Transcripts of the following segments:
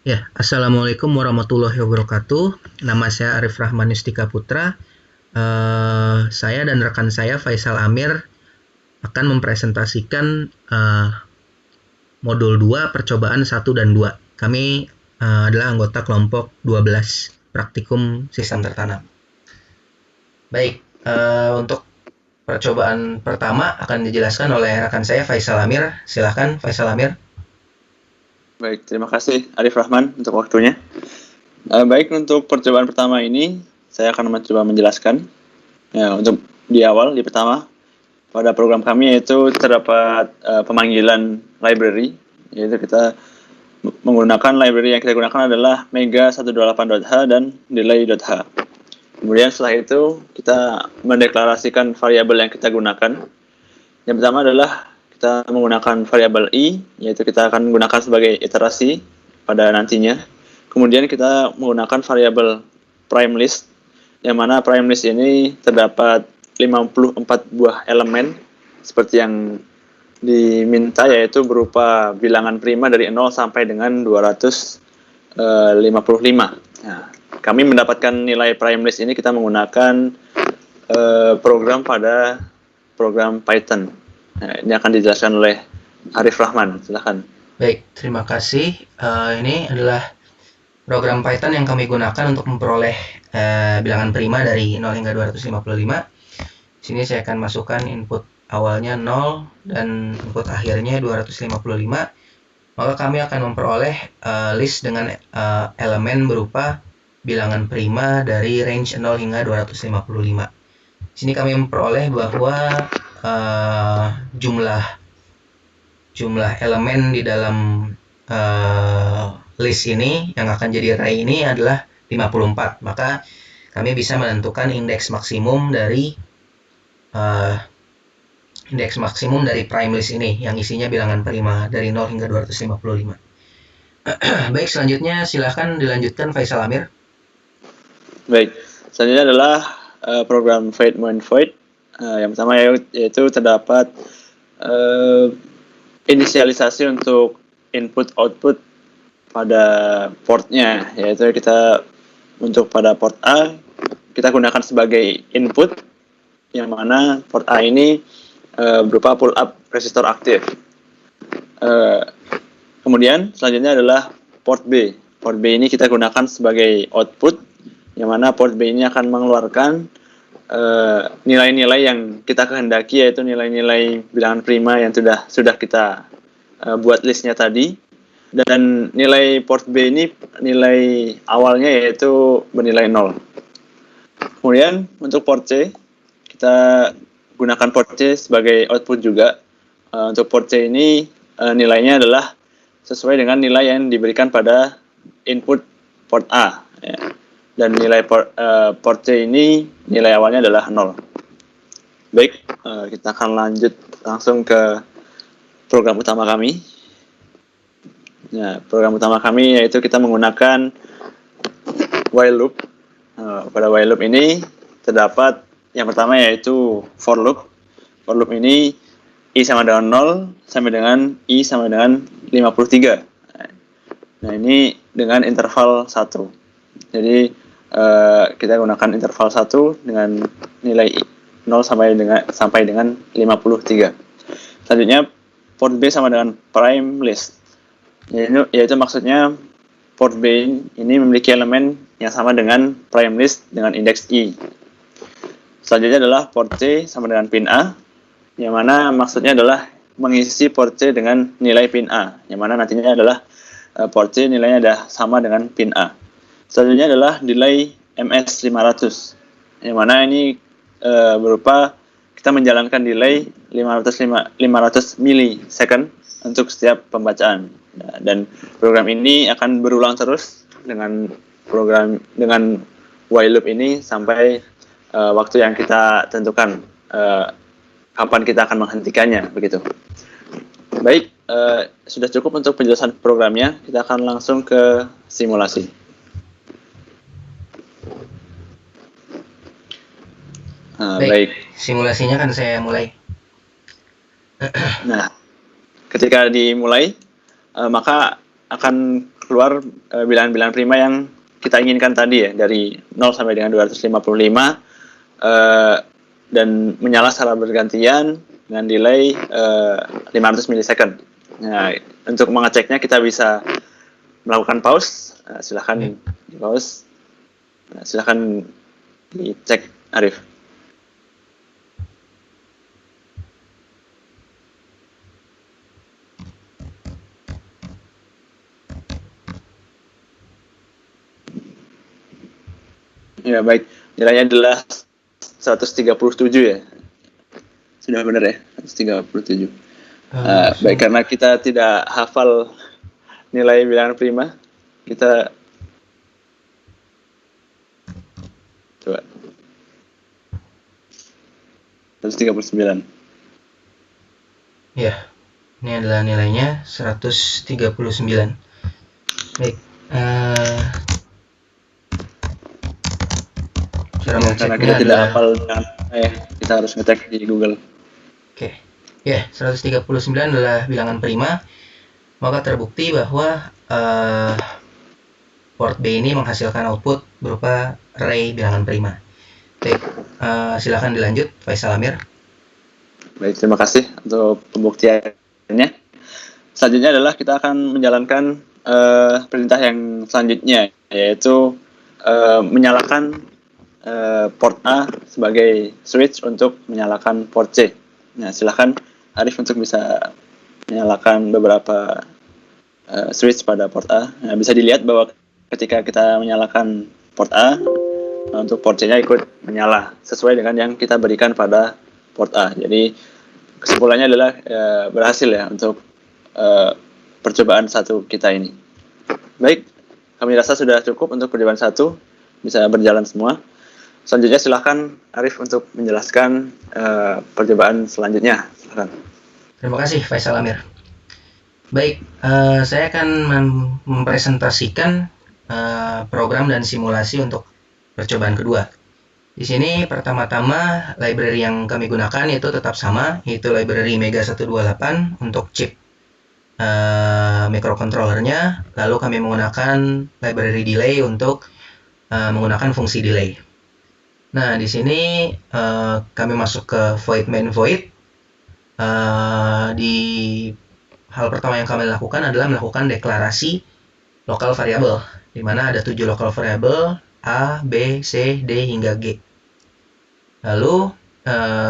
Ya, Assalamualaikum warahmatullahi wabarakatuh. Nama saya Arif Rahman Yustika Putra. Saya dan rekan saya Faisal Amir akan mempresentasikan modul 2 percobaan 1 dan 2. Kami adalah anggota kelompok 12 praktikum sistem tertanam. Baik, untuk percobaan pertama akan dijelaskan oleh rekan saya Faisal Amir. Silahkan Faisal Amir. Baik, terima kasih Arif Rahman untuk waktunya. Baik, untuk percobaan pertama ini saya akan mencoba menjelaskan. Ya, untuk di pertama, pada program kami yaitu terdapat pemanggilan library, yaitu kita menggunakan library yang kita gunakan adalah mega128.h dan delay.h. Kemudian setelah itu kita mendeklarasikan variabel yang kita gunakan. Yang pertama adalah kita menggunakan variabel i, yaitu kita akan gunakan sebagai iterasi pada nantinya. Kemudian kita menggunakan variabel prime list, yang mana prime list ini terdapat 54 buah elemen seperti yang diminta, yaitu berupa bilangan prima dari 0 sampai dengan 255. Nah, kami mendapatkan nilai prime list ini kita menggunakan program Python. Nah, ini akan dijelaskan oleh Arif Rahman. Silakan. Baik, terima kasih. Ini adalah program Python yang kami gunakan untuk memperoleh bilangan prima dari 0 hingga 255. Di sini saya akan masukkan input awalnya 0 dan input akhirnya 255. Maka kami akan memperoleh list dengan elemen berupa bilangan prima dari range 0 hingga 255. Di sini kami memperoleh bahwa jumlah elemen di dalam list ini yang akan jadi array ini adalah 54. Maka kami bisa menentukan indeks maksimum dari prime list ini yang isinya bilangan prima dari 0 hingga 255. Baik, selanjutnya silahkan dilanjutkan Faisal Amir. Baik, selanjutnya adalah program void main void. Yang pertama yaitu terdapat inisialisasi untuk input output pada portnya, yaitu kita untuk pada port A kita gunakan sebagai input, yang mana port A ini berupa pull up resistor aktif. Kemudian selanjutnya adalah port B. Port B ini kita gunakan sebagai output, yang mana port B ini akan mengeluarkan nilai-nilai yang kita kehendaki, yaitu nilai-nilai bilangan prima yang sudah kita buat listnya tadi. Dan nilai port B ini nilai awalnya yaitu bernilai 0. Kemudian untuk port C kita gunakan port C sebagai output juga. Untuk port C ini nilainya adalah sesuai dengan nilai yang diberikan pada input port A, ya. Dan nilai port C ini nilai awalnya adalah 0. Baik, kita akan lanjut langsung ke program utama kami. Nah, program utama kami yaitu kita menggunakan while loop. Pada while loop ini terdapat yang pertama yaitu for loop. For loop ini i sama dengan 0 sampai dengan i sama dengan 53. Nah, ini dengan interval 1. Jadi kita gunakan interval 1 dengan nilai 0 sampai dengan 53. Selanjutnya port B sama dengan prime list. Yaitu maksudnya port B ini memiliki elemen yang sama dengan prime list dengan indeks i. Selanjutnya adalah port C sama dengan pin A, yang mana maksudnya adalah mengisi port C dengan nilai pin A, yang mana nantinya adalah port C nilainya adalah sama dengan pin A. Selanjutnya adalah delay MS500, yang mana ini berupa kita menjalankan delay 500 milisecond untuk setiap pembacaan. Nah, dan program ini akan berulang terus dengan while loop ini sampai waktu yang kita tentukan kapan kita akan menghentikannya, begitu. Baik, sudah cukup untuk penjelasan programnya. Kita akan langsung ke simulasi. Baik, simulasinya kan saya mulai. Nah, ketika dimulai, maka akan keluar bilangan-bilangan prima yang kita inginkan tadi ya, dari 0 sampai dengan 255 dan menyala secara bergantian dengan delay 500 milisecond. Nah, untuk mengeceknya kita bisa melakukan pause. Silahkan di pause. Silahkan dicek, Arif. Ya, baik. Nilainya adalah 137 ya. Sudah benar ya, 137. Baik, karena kita tidak hafal nilai bilangan prima, kita coba 139. Ya, ini adalah nilainya 139. Baik. Cara Karena kita tidak hafal, kita harus ngecek di Google. Oke. Ya, 139 adalah bilangan prima. Maka terbukti bahwa port B ini menghasilkan output berupa array bilangan prima. Baik, silakan dilanjut, Faisal Amir. Baik, terima kasih untuk pembuktiannya. Selanjutnya adalah kita akan menjalankan perintah yang selanjutnya, yaitu menyalakan port A sebagai switch untuk menyalakan port C. Nah, silakan Arif untuk bisa menyalakan beberapa switch pada port A. Nah, bisa dilihat bahwa ketika kita menyalakan port A, untuk port C-nya ikut menyala sesuai dengan yang kita berikan pada port A. Jadi kesimpulannya adalah berhasil ya untuk percobaan 1 kita ini. Baik, kami rasa sudah cukup untuk percobaan 1, bisa berjalan semua. Selanjutnya silakan Arif untuk menjelaskan percobaan selanjutnya. Silakan. Terima kasih Faisal Amir. Baik, saya akan mempresentasikan program dan simulasi untuk percobaan kedua. Di sini pertama-tama library yang kami gunakan itu tetap sama, yaitu library Mega 128 untuk chip microcontrollernya. Lalu kami menggunakan library delay untuk menggunakan fungsi delay. Nah, di sini kami masuk ke void main void. Di hal pertama yang kami lakukan adalah melakukan deklarasi lokal variabel, di mana ada 7 lokal variabel A, B, C, D hingga G. Lalu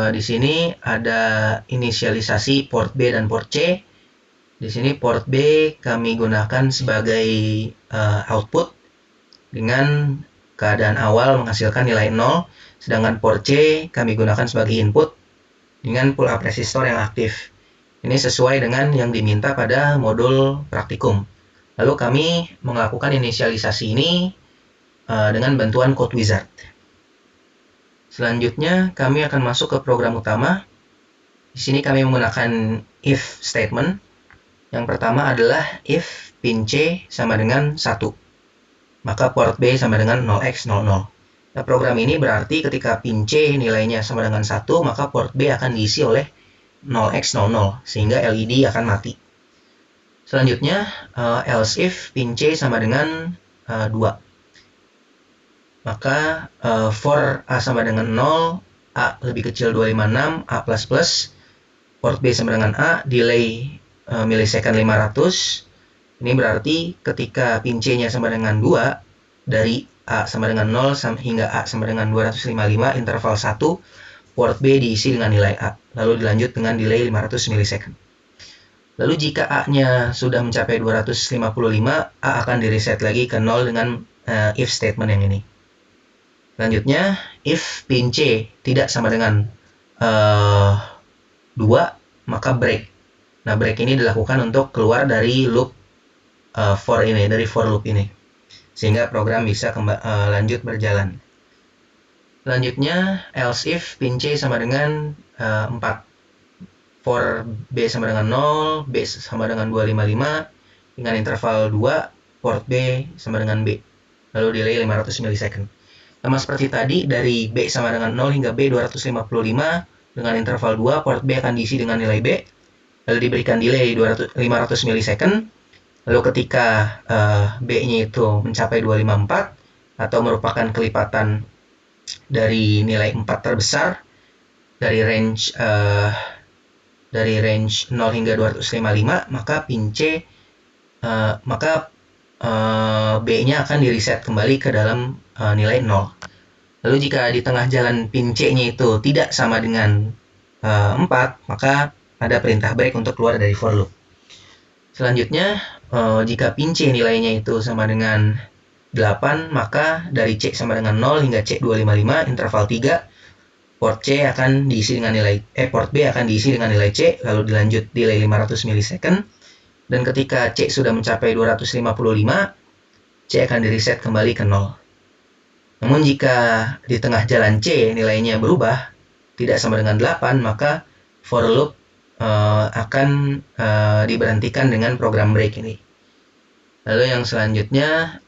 di sini ada inisialisasi port B dan port C. Di sini port B kami gunakan sebagai output dengan keadaan awal menghasilkan nilai 0, sedangkan port C kami gunakan sebagai input dengan pull up resistor yang aktif. Ini sesuai dengan yang diminta pada modul praktikum. Lalu kami melakukan inisialisasi ini dengan bantuan code wizard. Selanjutnya kami akan masuk ke program utama. Di sini kami menggunakan if statement. Yang pertama adalah if pin C sama dengan 1. Maka port B sama dengan 0x00. Nah, program ini berarti ketika pin C nilainya sama dengan 1, maka port B akan diisi oleh 0x00, sehingga LED akan mati. Selanjutnya, else if pin C sama dengan 2. Maka for A sama dengan 0, A lebih kecil 256, A++, port B sama dengan A, delay milisecond 500. Ini berarti ketika pin C-nya sama dengan 2, dari A sama dengan 0 hingga A sama dengan 255, interval 1, port B diisi dengan nilai A. Lalu dilanjut dengan delay 500 milisecond. Lalu jika A-nya sudah mencapai 255, A akan direset lagi ke 0 dengan if statement yang ini. Selanjutnya, if pin C tidak sama dengan 2, maka break. Nah, break ini dilakukan untuk keluar dari loop for loop ini, sehingga program bisa lanjut berjalan. Selanjutnya, else if pin C sama dengan 4, for B sama dengan 0, B sama dengan 255, dengan interval 2, port B sama dengan B, lalu delay 500 milisecond. Sama seperti tadi, dari B sama dengan 0 hingga B 255, dengan interval 2, port B akan diisi dengan nilai B, lalu diberikan delay 500 milisecond. Lalu ketika B-nya itu mencapai 254 atau merupakan kelipatan dari nilai 4 terbesar dari range 0 hingga 255, maka pin C B-nya akan di-reset kembali ke dalam nilai 0. Lalu jika di tengah jalan pin C-nya itu tidak sama dengan 4, maka ada perintah break untuk keluar dari for loop. Selanjutnya, jika pin C nilainya itu sama dengan 8, maka dari C sama dengan 0 hingga C255 interval 3, port B akan diisi dengan nilai C, lalu dilanjut delay 500 millisecond, dan ketika C sudah mencapai 255, C akan di-reset kembali ke 0. Namun jika di tengah jalan C nilainya berubah, tidak sama dengan 8, maka for loop akan diberhentikan dengan program break ini. Lalu yang selanjutnya,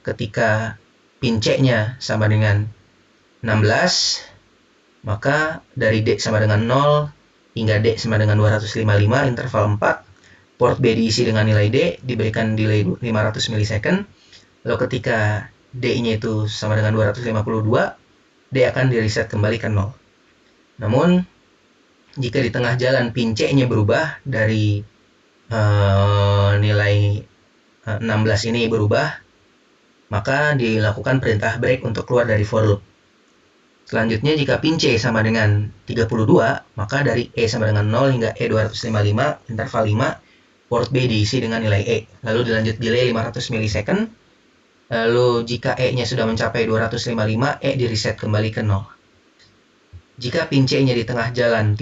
ketika pin C-nya sama dengan 16, maka dari D sama dengan 0 hingga D sama dengan 255 interval 4, port B diisi dengan nilai D, diberikan delay 500 millisecond. Lalu ketika D-nya itu sama dengan 252, D akan di-reset kembali ke 0. Namun, jika di tengah jalan pin C-nya berubah dari nilai 16 ini berubah, maka dilakukan perintah break untuk keluar dari for loop. Selanjutnya, jika pin C sama dengan 32, maka dari E sama dengan 0 hingga E255, interval 5, port B diisi dengan nilai E. Lalu dilanjut delay 500 millisecond. Lalu jika E-nya sudah mencapai 255, E di-reset kembali ke 0. Jika pin C-nya di tengah jalan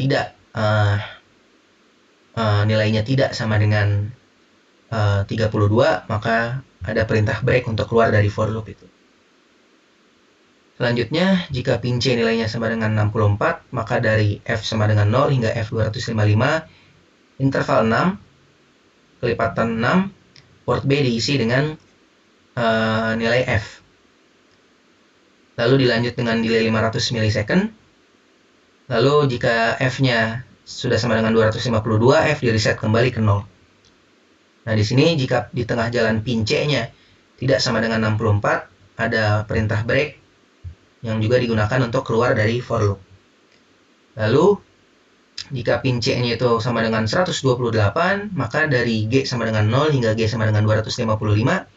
nilainya tidak sama dengan 32, maka ada perintah break untuk keluar dari for loop itu. Selanjutnya, jika pin C nilainya sama dengan 64, maka dari F sama dengan 0 hingga F255, interval 6, kelipatan 6, port B diisi dengan nilai F. Lalu dilanjut dengan delay 500 millisecond. Lalu jika F-nya sudah sama dengan 252, F di-reset kembali ke 0. Nah, di sini jika di tengah jalan pin C-nya tidak sama dengan 64, ada perintah break yang juga digunakan untuk keluar dari for loop. Lalu, jika pin C-nya itu sama dengan 128, maka dari G sama dengan 0 hingga G sama dengan 255,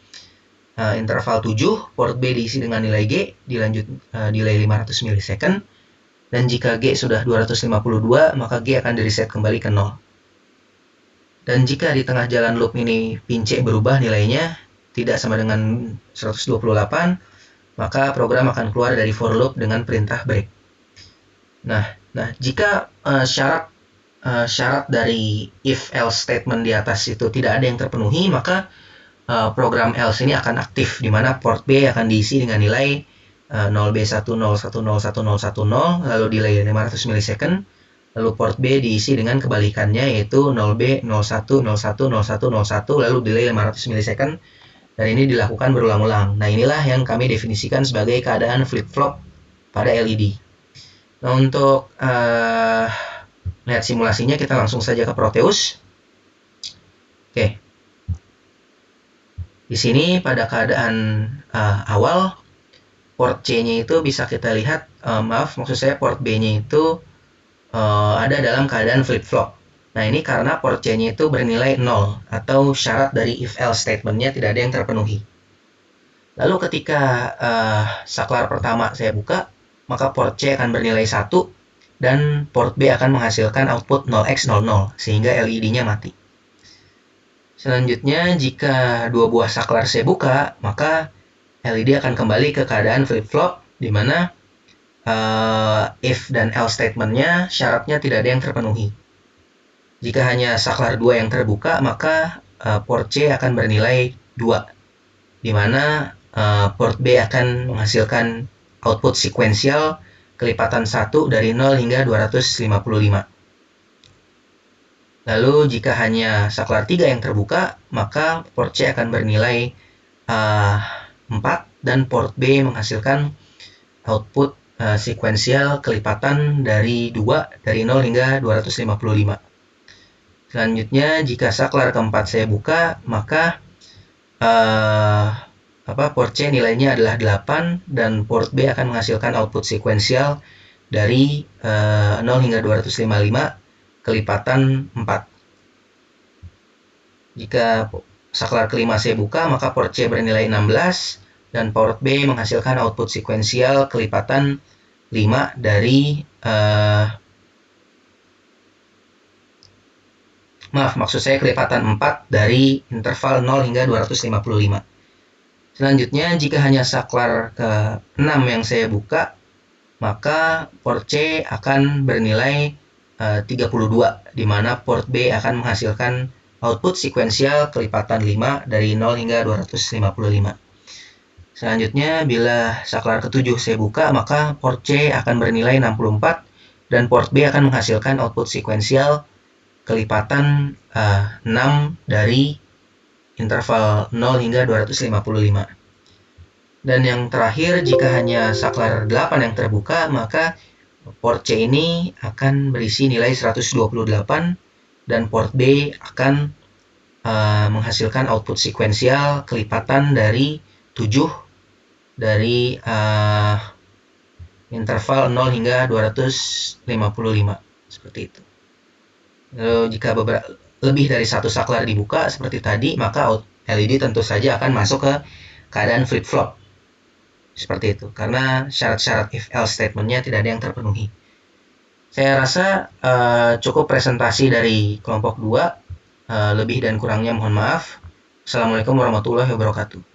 interval 7, port B diisi dengan nilai G, dilanjut delay 500 millisecond, dan jika G sudah 252, maka G akan di-reset kembali ke 0. Dan jika di tengah jalan loop ini pin C berubah nilainya tidak sama dengan 128, maka program akan keluar dari for loop dengan perintah break. Nah, jika syarat dari if-else statement di atas itu tidak ada yang terpenuhi, maka program else ini akan aktif, di mana port B akan diisi dengan nilai 0B10101010, lalu delay 500 millisecond, lalu port B diisi dengan kebalikannya, yaitu 0B01010101, lalu delay 500 millisecond, dan ini dilakukan berulang-ulang. Nah, inilah yang kami definisikan sebagai keadaan flip-flop pada LED. Nah, untuk lihat simulasinya, kita langsung saja ke Proteus. Oke. Di sini pada keadaan awal, port C-nya itu bisa kita lihat, maksud saya port B-nya itu ada dalam keadaan flip-flop. Nah, ini karena port C-nya itu bernilai 0, atau syarat dari if-else statement-nya tidak ada yang terpenuhi. Lalu ketika saklar pertama saya buka, maka port C akan bernilai 1, dan port B akan menghasilkan output 0x00, sehingga LED-nya mati. Selanjutnya, jika dua buah saklar saya buka, maka LED akan kembali ke keadaan flip-flop, di mana if dan else statement-nya syaratnya tidak ada yang terpenuhi. Jika hanya saklar 2 yang terbuka, maka port C akan bernilai 2, di mana port B akan menghasilkan output sekuensial kelipatan 1 dari 0 hingga 255. Lalu jika hanya saklar 3 yang terbuka, maka port C akan bernilai 4, dan port B menghasilkan output sekuensial kelipatan dari 2 dari 0 hingga 255. Selanjutnya, jika saklar keempat saya buka, maka port C nilainya adalah 8 dan port B akan menghasilkan output sekuensial dari 0 hingga 255 kelipatan 4. Jika saklar kelima saya buka, maka port C bernilai 16 dan port B menghasilkan output sekuensial kelipatan 5 dari maksud saya kelipatan 4 dari interval 0 hingga 255. Selanjutnya, jika hanya saklar ke-6 yang saya buka, maka port C akan bernilai 32, di mana port B akan menghasilkan output sekuensial kelipatan 5 dari 0 hingga 255. Selanjutnya, bila saklar ke-7 saya buka, maka port C akan bernilai 64 dan port B akan menghasilkan output sekuensial kelipatan 6 dari interval 0 hingga 255. Dan yang terakhir, jika hanya saklar 8 yang terbuka, maka port C ini akan berisi nilai 128 dan port B akan menghasilkan output sekuensial kelipatan dari 7 dari interval 0 hingga 255, seperti itu. Lalu jika lebih dari satu saklar dibuka seperti tadi, maka LED tentu saja akan masuk ke keadaan flip-flop. Seperti itu, karena syarat-syarat if-else statement-nya tidak ada yang terpenuhi. Saya rasa cukup presentasi dari kelompok 2. Lebih dan kurangnya mohon maaf. Assalamualaikum warahmatullahi wabarakatuh.